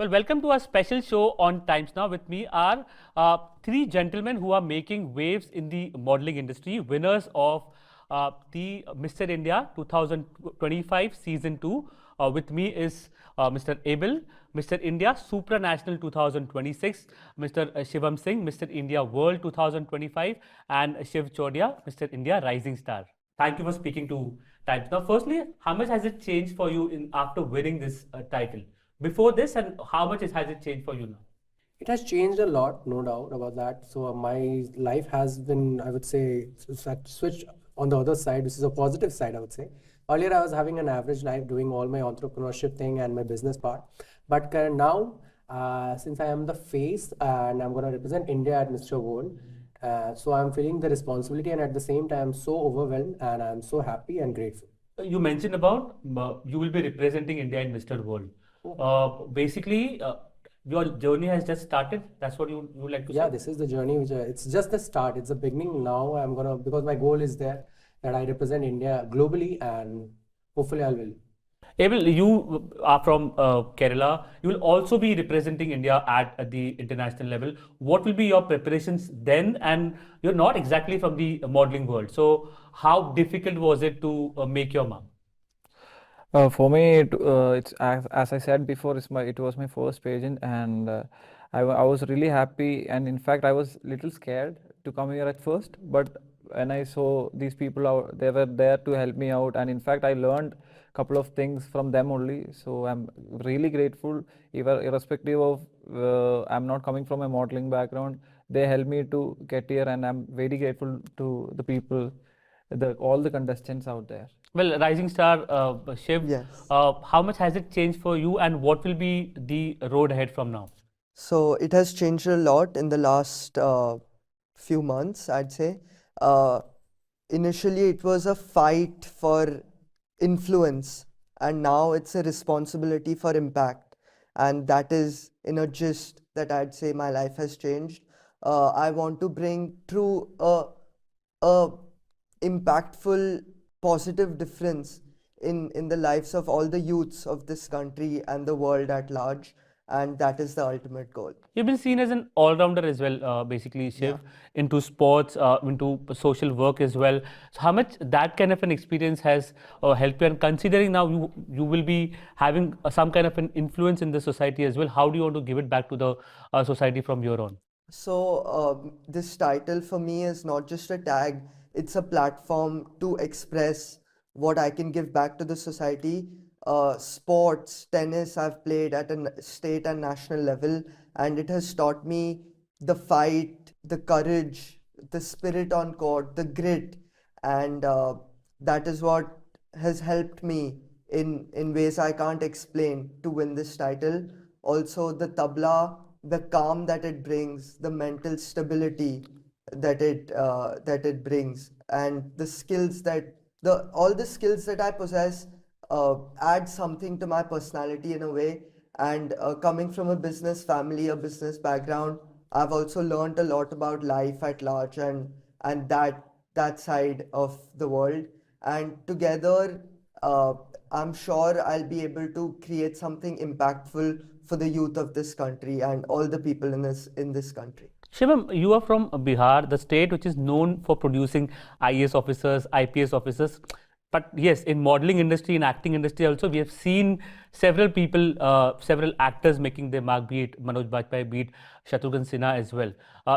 Well, welcome to our special show on Times Now. With me are three gentlemen who are making waves in the modeling industry, winners of the Mr. India 2025 Season 2. With me is Mr. Abel, Mr. India Supranational 2026, Mr. Shivam Singh, Mr. India World 2025, and Shiv Chodia, Mr. India Rising Star. Thank you for speaking to Times Now. Firstly, how much has it changed for you after winning this title? Before this, and how much has it changed for you now? It has changed a lot, no doubt about that. So my life has been, I would say, switched on the other side, which is a positive side, I would say. Earlier, I was having an average life, doing all my entrepreneurship thing and my business part. But now, since I am the face and I'm going to represent India at Mr. World, so I'm feeling the responsibility, and at the same time, I'm so overwhelmed and I'm so happy and grateful. You mentioned about you will be representing India in Mr. World. Basically, your journey has just started. That's what you would like to say? Yeah, this is the journey which it's just the start. It's the beginning. Now I'm gonna, because my goal is there that I represent India globally, and hopefully I will. Abel, you are from Kerala. You will also be representing India at the international level. What will be your preparations then? And you're not exactly from the modeling world. So how difficult was it to make your mark? For me, it's as I said before, it was my first pageant, and I was really happy, and in fact I was little scared to come here at first, but when I saw these people out, they were there to help me out, and in fact I learned a couple of things from them only. So I'm really grateful, irrespective of I'm not coming from a modeling background. They helped me to get here, and I'm very grateful to the people, all the contestants out there. Well, Rising Star, Shiv, Yes. How much has it changed for you, and what will be the road ahead from now? So it has changed a lot in the last few months, I'd say. Initially, it was a fight for influence, and now it's a responsibility for impact. And that is, in a gist, that I'd say my life has changed. I want to bring true impactful, positive difference in the lives of all the youths of this country and the world at large, and that is the ultimate goal. You've been seen as an all-rounder as well, basically, Shiv, into sports, into social work as well. So how much that kind of an experience has helped you? And considering now you will be having some kind of an influence in the society as well, how do you want to give it back to the society from your own? So this title for me is not just a tag, it's a platform to express what I can give back to the society. Sports, tennis, I've played at a state and national level, and it has taught me the fight, the courage, the spirit on court, the grit, and that is what has helped me in ways I can't explain to win this title. Also, the tabla, the calm that it brings, the mental stability that it brings, and the skills that all the skills that I possess add something to my personality in a way. And coming from a business family, a business background, I've also learned a lot about life at large and that side of the world. And together, I'm sure I'll be able to create something impactful for the youth of this country and all the people in this country. Shivam, you are from Bihar, the state which is known for producing IAS officers, IPS officers. But yes, in modeling industry, in acting industry also, we have seen several people, several actors making their mark, be it Manoj Bajpayee, be it Shatrughan Sinha as well.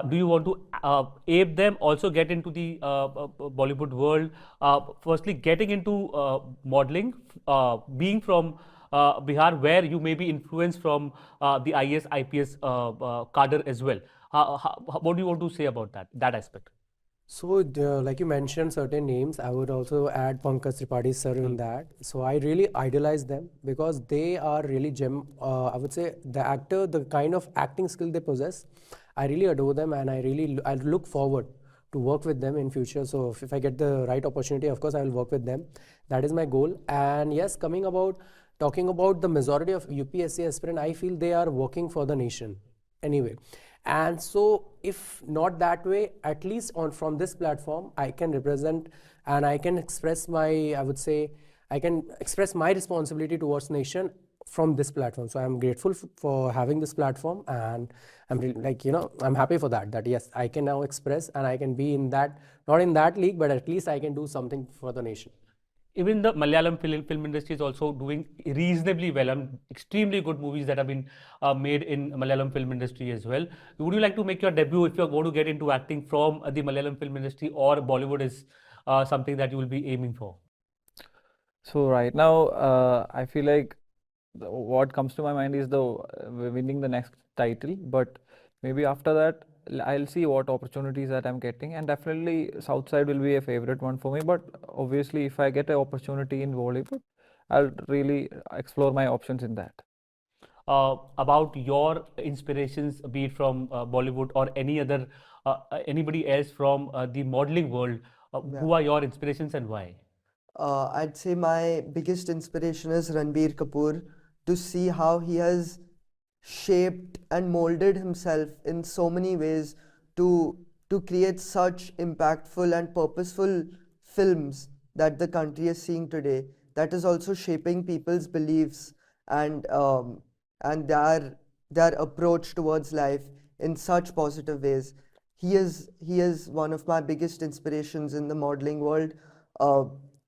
Do you want to ape them, also get into the Bollywood world? Firstly, getting into modeling, being from Bihar, where you may be influenced from the IAS, IPS cadre as well. What do you want to say about that aspect? So, like you mentioned certain names, I would also add Pankaj Tripathi sir in that. So I really idolize them because they are really gem. I would say the actor, the kind of acting skill they possess, I really adore them, and I look forward to work with them in future. So if I get the right opportunity, of course I will work with them. That is my goal. And yes, talking about the majority of UPSC aspirant, I feel they are working for the nation anyway. And so if not that way, at least from this platform, I can represent and I can express my, I would say, I can express my responsibility towards nation from this platform. So I'm grateful for having this platform, and I'm really, like, I'm happy for that. That yes, I can now express, and I can be in that, not in that league, but at least I can do something for the nation. Even the Malayalam film industry is also doing reasonably well, and extremely good movies that have been made in Malayalam film industry as well. Would you like to make your debut if you're going to get into acting from the Malayalam film industry, or Bollywood is something that you will be aiming for? So right now, I feel like what comes to my mind is the winning the next title, but maybe after that I'll see what opportunities that I'm getting, and definitely South side will be a favorite one for me. But obviously, if I get an opportunity in Bollywood, I'll really explore my options in that. About your inspirations, be it from Bollywood or anybody else from the modeling world, who are your inspirations and why? I'd say my biggest inspiration is Ranbir Kapoor, to see how he has shaped and molded himself in so many ways to create such impactful and purposeful films that the country is seeing today. That is also shaping people's beliefs and their approach towards life in such positive ways. He is one of my biggest inspirations in the modeling world. Uh,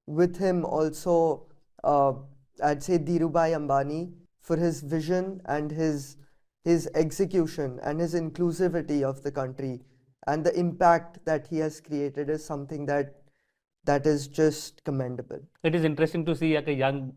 with him also, I'd say Dhirubhai Ambani, for his vision and his execution and his inclusivity of the country, and the impact that he has created is something that is just commendable. It is interesting to see like a young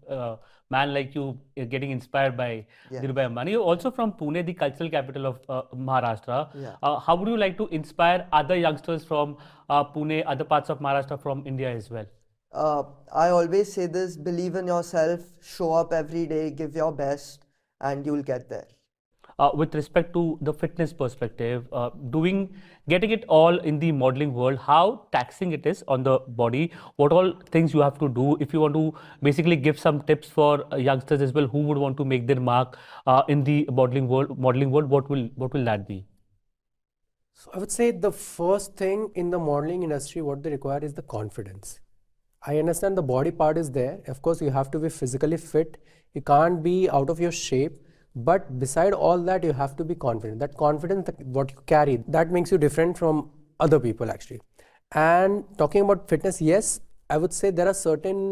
man like you getting inspired by Dhirubhai Ambani. You're also from Pune, the cultural capital of Maharashtra. Yeah. How would you like to inspire other youngsters from Pune, other parts of Maharashtra, from India as well? I always say this: believe in yourself, show up every day, give your best, and you'll get there. With respect to the fitness perspective, getting it all in the modeling world, how taxing it is on the body, what all things you have to do. If you want to basically give some tips for youngsters as well who would want to make their mark in the modeling world, what will that be? So I would say the first thing in the modeling industry, what they require is the confidence. I understand the body part is there. Of course, you have to be physically fit. You can't be out of your shape. But beside all that, you have to be confident. That confidence, what you carry, that makes you different from other people actually. And talking about fitness, yes, I would say there are certain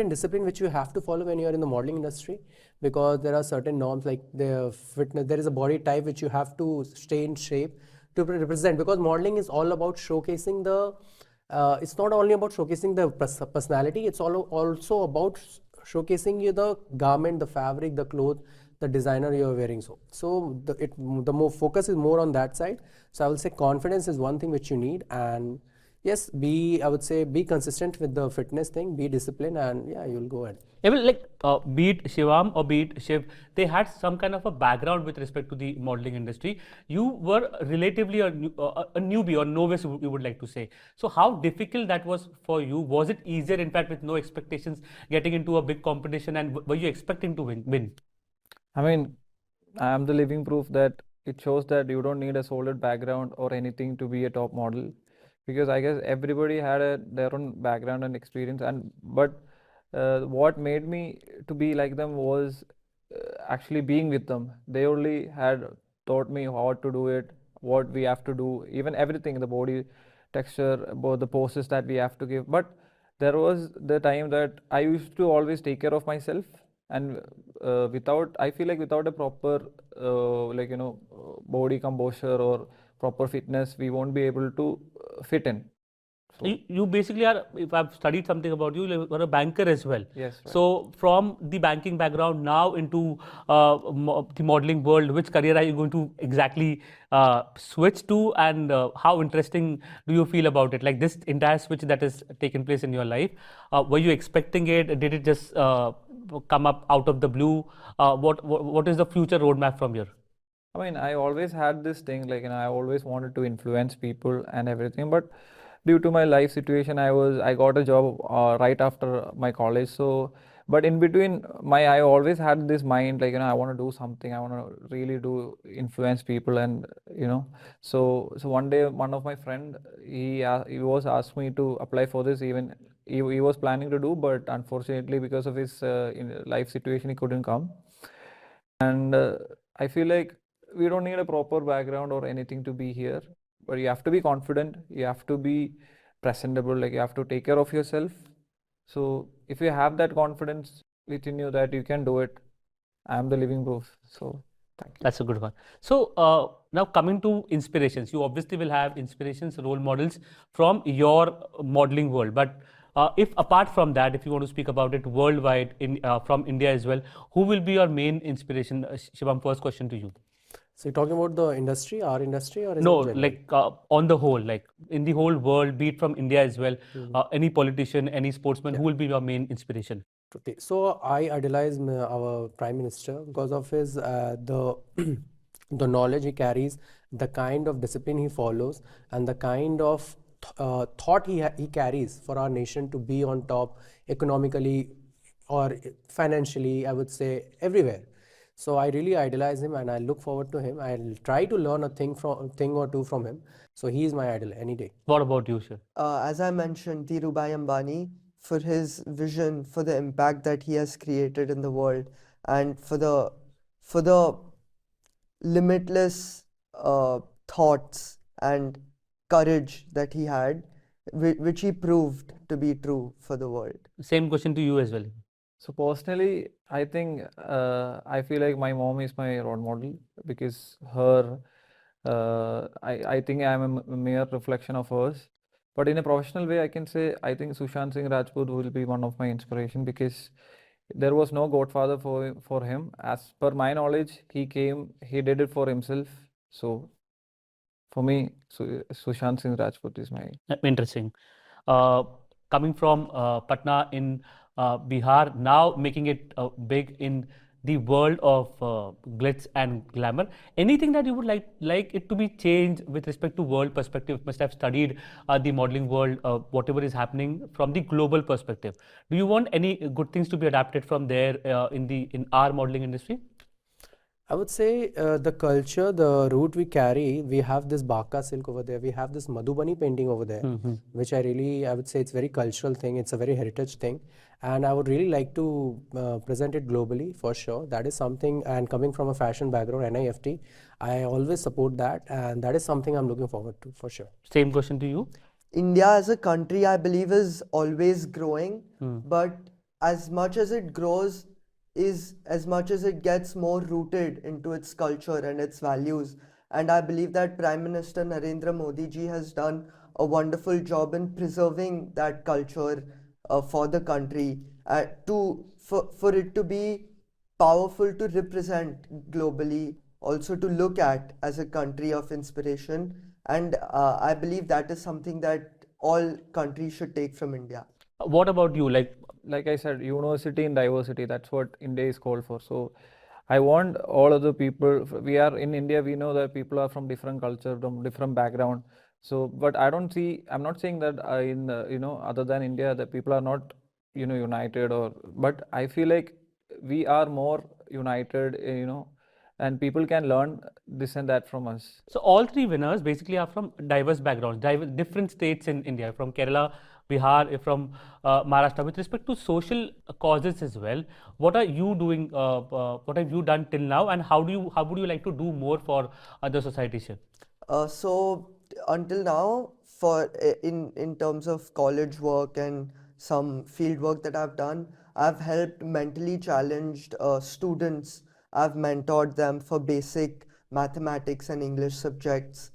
discipline which you have to follow when you are in the modeling industry, because there are certain norms like the fitness. There is a body type which you have to stay in shape to represent, because modeling is all about showcasing the. It's not only about showcasing the personality. It's also about showcasing you the garment, the fabric, the clothes, the designer you're wearing. So the more focus is more on that side. So I will say confidence is one thing which you need, and yes, I would say be consistent with the fitness thing, be disciplined, and yeah, you'll go ahead. Even like be it Shivam or be it Shiv, they had some kind of a background with respect to the modeling industry. You were relatively a newbie or novice, you would like to say. So how difficult that was for you? Was it easier, in fact, with no expectations, getting into a big competition, and were you expecting to win? I mean, I am the living proof that it shows that you don't need a solid background or anything to be a top model, because I guess everybody had their own background and experience, but what made me to be like them was actually being with them. They only had taught me how to do it, what we have to do, even everything, the body texture, about the poses that we have to give. But there was the time that I used to always take care of myself, and I feel like without a proper body composure or proper fitness, we won't be able to fit in. So you basically are, if I've studied something about you, you are a banker as well. Yes. Right. So from the banking background now into the modeling world, which career are you going to exactly switch to, and how interesting do you feel about it? Like this entire switch that has taken place in your life, were you expecting it? Did it just come up out of the blue? What is the future roadmap from here? I mean, I always had this thing, like, I always wanted to influence people and everything, but due to my life situation, I got a job right after my college. So, but in between, I always had this mind, like, I want to do something. I want to really do influence people, and so one day, one of my friend, he was asked me to apply for this even he was planning to do, but unfortunately because of his life situation he couldn't come. And I feel like we don't need a proper background or anything to be here, but you have to be confident, you have to be presentable, like you have to take care of yourself. So if you have that confidence within you that you can do it, I am the living proof. So thank you. That's a good one. So now coming to inspirations, you obviously will have inspirations, role models from your modeling world. But if apart from that, if you want to speak about it worldwide, from India as well, who will be your main inspiration? Shivam, first question to you. So you're talking about the industry, our industry, or is No, it general? like on the whole, like in the whole world, be it from India as well, any politician, any sportsman, who will be your main inspiration? Okay. So I idolize our Prime Minister because of his the the knowledge he carries, the kind of discipline he follows, and the kind of thought he carries for our nation to be on top economically or financially, I would say everywhere. So I really idolize him and I look forward to him. I'll try to learn a thing or two from him. So he is my idol any day. What about you, Shiv? As I mentioned, Dhirubhai Ambani, for his vision, for the impact that he has created in the world, and for the limitless thoughts and courage that he had, which he proved to be true for the world. Same question to you as well. So personally, I think I feel like my mom is my role model because her, I think I am a mere reflection of hers. But in a professional way, I can say I think Sushant Singh Rajput will be one of my inspiration because there was no godfather for him. As per my knowledge, he did it for himself. So for me, Sushant Singh Rajput is my. Interesting. Coming from Patna in Bihar, now making it big in the world of glitz and glamour. Anything that you would like it to be changed with respect to world perspective? Must have studied the modeling world, whatever is happening from the global perspective. Do you want any good things to be adapted from there in our modeling industry? I would say the culture, the root we carry, we have this Baka silk over there, we have this Madhubani painting over there, which I would say it's very cultural thing, it's a very heritage thing. And I would really like to present it globally for sure. That is something, and coming from a fashion background, NIFT, I always support that. And that is something I'm looking forward to for sure. Same question to you. India as a country, I believe, is always growing, but as much as it grows, is as much as it gets more rooted into its culture and its values. And I believe that Prime Minister Narendra Modi ji has done a wonderful job in preserving that culture for the country, for it to be powerful to represent globally, also to look at as a country of inspiration. And I believe that is something that all countries should take from India. What about you? Like I said, university in diversity, that's what India is called for. So I want all of the people, we are in India, we know that people are from different culture, from different background. So, but I'm not saying that other than India, that people are not, united but I feel like we are more united, and people can learn this and that from us. So all three winners basically are from diverse backgrounds, different states in India, from Kerala, Bihar, from Maharashtra. With respect to social causes as well, what are you doing? What have you done till now, and how would you like to do more for the society, Shiv? So until now, in terms of college work and some field work that I've done, I've helped mentally challenged students. I've mentored them for basic mathematics and English subjects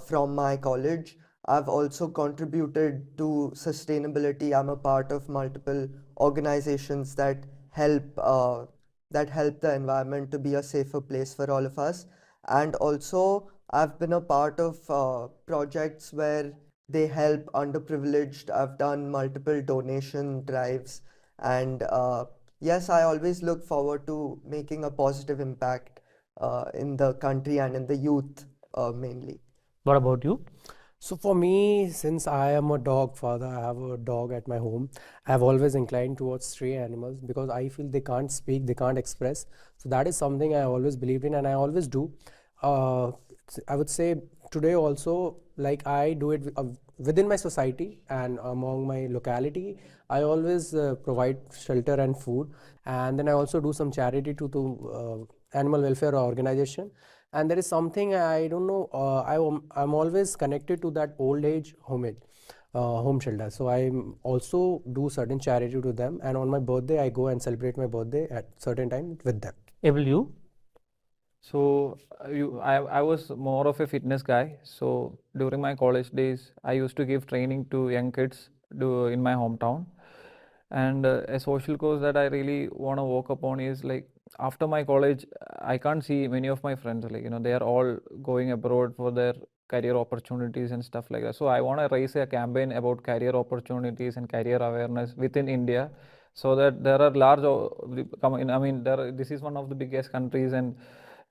from my college. I've also contributed to sustainability. I'm a part of multiple organizations that help the environment to be a safer place for all of us. And also, I've been a part of projects where they help underprivileged. I've done multiple donation drives, and yes, I always look forward to making a positive impact in the country and in the youth mainly. What about you? So for me, since I am a dog father, I have a dog at my home. I've always inclined towards stray animals because I feel they can't speak, they can't express. So that is something I always believed in, and I always do. I would say today also, like I do it within my society and among my locality, I always provide shelter and food, and then I also do some charity to animal welfare organization. And there is something I don't know. I'm always connected to that old age home shelter. So I also do certain charity to them, and on my birthday I go and celebrate my birthday at certain time with them. Abel, you? So I was more of a fitness guy. So during my college days, I used to give training to young kids in my hometown. And a social cause that I really want to work upon is like after my college, I can't see many of my friends. Like they are all going abroad for their career opportunities and stuff like that. So I want to raise a campaign about career opportunities and career awareness within India, so that there are large. I mean, this is one of the biggest countries and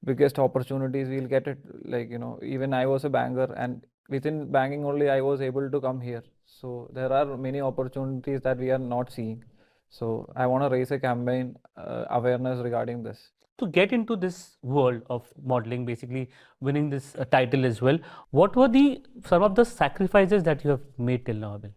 biggest opportunities we'll get it. Like even I was a banker, and within banking only I was able to come here. So there are many opportunities that we are not seeing. So I want to raise a campaign awareness regarding this. To get into this world of modeling, basically winning this title as well, what were some of the sacrifices that you have made till now, Abel?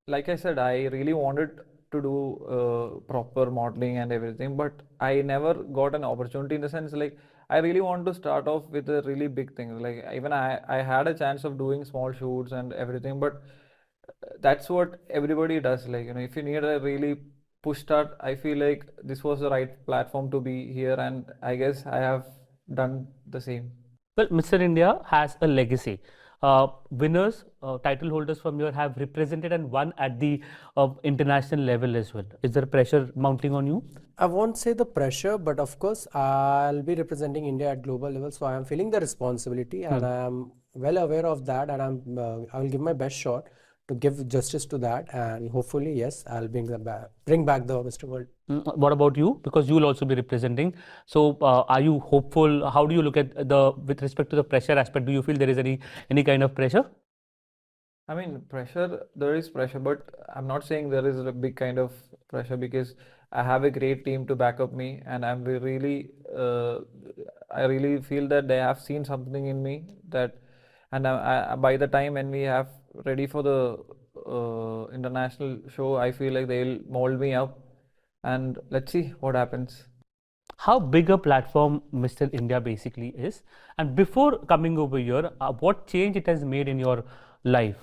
Like I said, I really wanted to do proper modeling and everything, but I never got an opportunity, in the sense like I really want to start off with a really big thing. Like even I had a chance of doing small shoots and everything, but that's what everybody does. Like if you need a really push start, I feel like this was the right platform to be here, and I guess I have done the same. Well, Mr. India has a legacy. Winners, title holders from here have represented and won at the international level as well. Is there pressure mounting on you? I won't say the pressure, but of course I'll be representing India at global level, so I am feeling the responsibility, and I am well aware of that, and I will give my best shot to give justice to that, and hopefully yes, I'll bring back the Mr. World. What about you? Because you will also be representing. So, are you hopeful? How do you look at with respect to the pressure aspect? Do you feel there is any kind of pressure? I mean, pressure, there is pressure, but I'm not saying there is a big kind of pressure, because I have a great team to back up me, and I really feel that they have seen something in me that, and by the time when we have ready for the international show, I feel like they'll mold me up, and let's see what happens. How big a platform Mr. India basically is, and before coming over here, what change it has made in your life?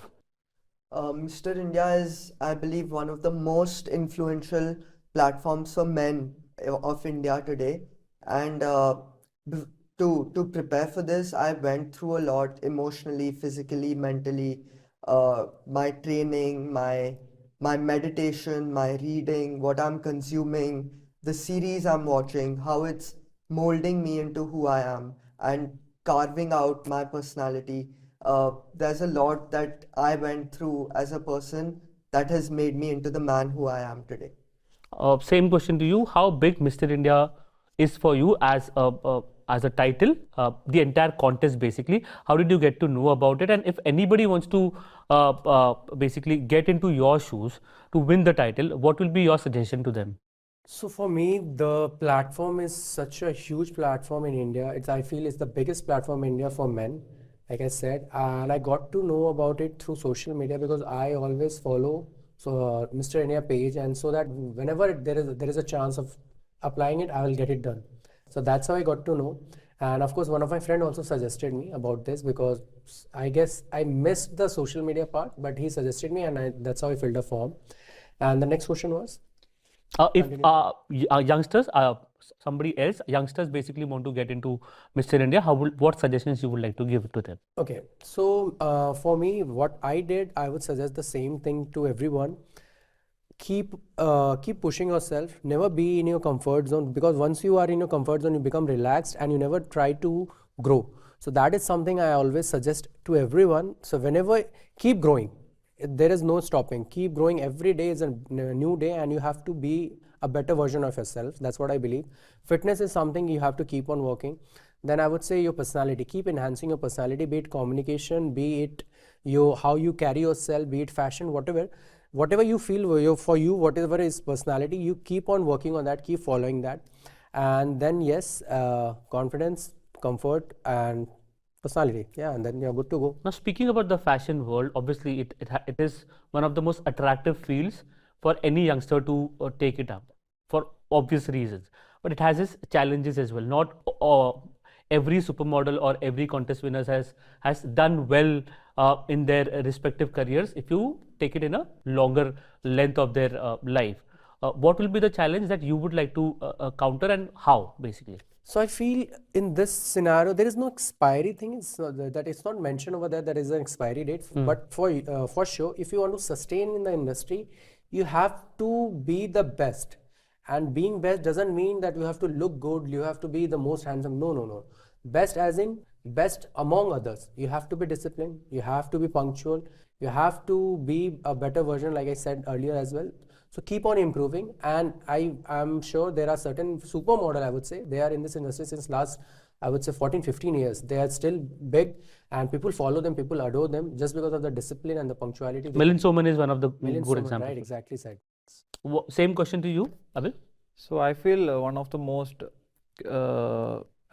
Mr. India is, I believe, one of the most influential platforms for men of India today. And to prepare for this, I went through a lot emotionally, physically, mentally. My training, my meditation, my reading, what I'm consuming, the series I'm watching, how it's molding me into who I am and carving out my personality. There's a lot that I went through as a person that has made me into the man who I am today. Same question to you. How big Mr. India is for you as a title, the entire contest basically? How did you get to know about it? And if anybody wants to basically get into your shoes to win the title, what will be your suggestion to them? So for me, the platform is such a huge platform in India. I feel it's the biggest platform in India for men, like I said, and I got to know about it through social media because I always follow Mr. India page, and so that whenever there is a chance of applying it, I will get it done. So that's how I got to know. And of course, one of my friend also suggested me about this because I guess I missed the social media part, but he suggested me, and that's how I filled a form. And the next question was? If youngsters, somebody else, youngsters basically want to get into Mr. India, what suggestions you would like to give to them? Okay, so for me, what I did, I would suggest the same thing to everyone. Keep pushing yourself. Never be in your comfort zone, because once you are in your comfort zone, you become relaxed and you never try to grow. So that is something I always suggest to everyone. So whenever, keep growing. There is no stopping. Keep growing. Every day is a new day, and you have to be a better version of yourself. That's what I believe. Fitness is something you have to keep on working. Then I would say your personality. Keep enhancing your personality, be it communication, be it how you carry yourself, be it fashion, whatever you feel for you, whatever is personality, you keep on working on that, keep following that. And then yes, confidence, comfort, and personality. Yeah, and then you're good to go. Now, speaking about the fashion world, obviously it is one of the most attractive fields for any youngster to take it up for obvious reasons. But it has its challenges as well. Not every supermodel or every contest winners has done well in their respective careers. If you take it in a longer length of their life, what will be the challenge that you would like to counter, and how, basically? So I feel in this scenario there is no expiry thing. It's that it's not mentioned over there. There is an expiry date. But for sure, if you want to sustain in the industry, you have to be the best. And being best doesn't mean that you have to look good. You have to be the most handsome. No, no, no. Best as in best among others. You have to be disciplined. You have to be punctual. You have to be a better version, like I said earlier as well. So keep on improving, and I am sure there are certain supermodel, I would say, they are in this industry since last, I would say 14, 15 years. They are still big and people follow them, people adore them just because of the discipline and the punctuality. Milind Soman is one of the Milind good Soman, examples. right, exactly said. Same question to you, Abel. So I feel one of the most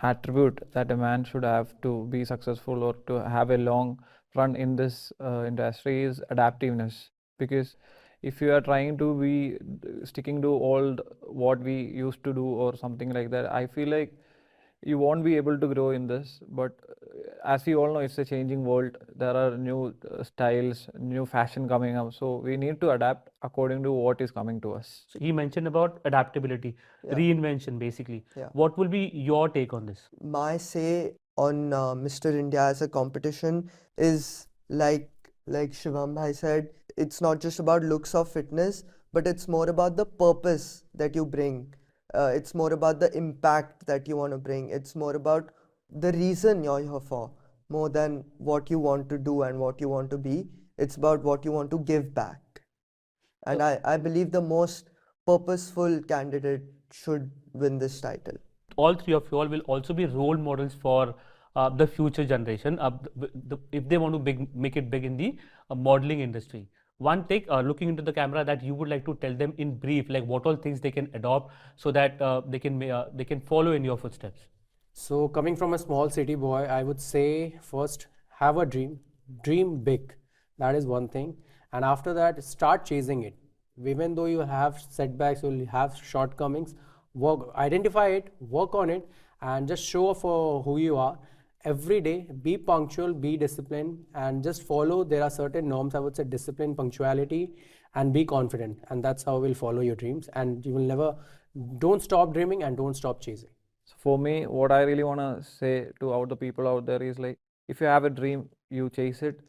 attribute that a man should have to be successful or to have a long run in this industry is adaptiveness. Because if you are trying to be sticking to old what we used to do or something like that, I feel like you won't be able to grow in this. But as we all know, it's a changing world. There are new styles, new fashion coming up, so we need to adapt according to what is coming to us. So he mentioned about adaptability, reinvention, basically. Yeah. What will be your take on this? My say on Mr. India as a competition is like Shivam bhai said, it's not just about looks or fitness, but it's more about the purpose that you bring. It's more about the impact that you want to bring. It's more about the reason you're here for, more than what you want to do and what you want to be. It's about what you want to give back. And I believe the most purposeful candidate should win this title. All three of you all will also be role models for the future generation if they want to make it big in the modeling industry. One take, looking into the camera, that you would like to tell them in brief, like what all things they can adopt so that they can follow in your footsteps. So coming from a small city boy, I would say first have a dream big. That is one thing. And after that, start chasing it. Even though you have setbacks, you'll have shortcomings, identify it, work on it, and just show off for who you are. Every day, be punctual, be disciplined, and just follow. There are certain norms, I would say discipline, punctuality, and be confident. And that's how we'll follow your dreams. And you will never, don't stop dreaming and don't stop chasing. So for me, what I really want to say to all the people out there is like, if you have a dream, you chase it,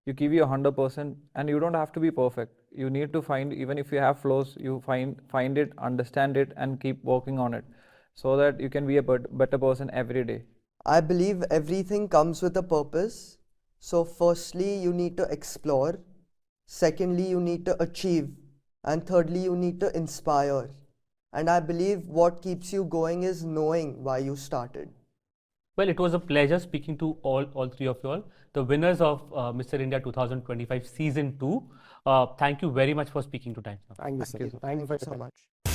you give your 100%, and you don't have to be perfect. You need to find, even if you have flaws, you find it, understand it, and keep working on it so that you can be a better person every day. I believe everything comes with a purpose. So firstly, you need to explore. Secondly, you need to achieve. And thirdly, you need to inspire. And I believe what keeps you going is knowing why you started. Well, it was a pleasure speaking to all three of you all, the winners of Mr. India 2025 Season 2. Thank you very much for speaking to Times Now. Thank you, sir. you, sir. Thank you for so your time. much.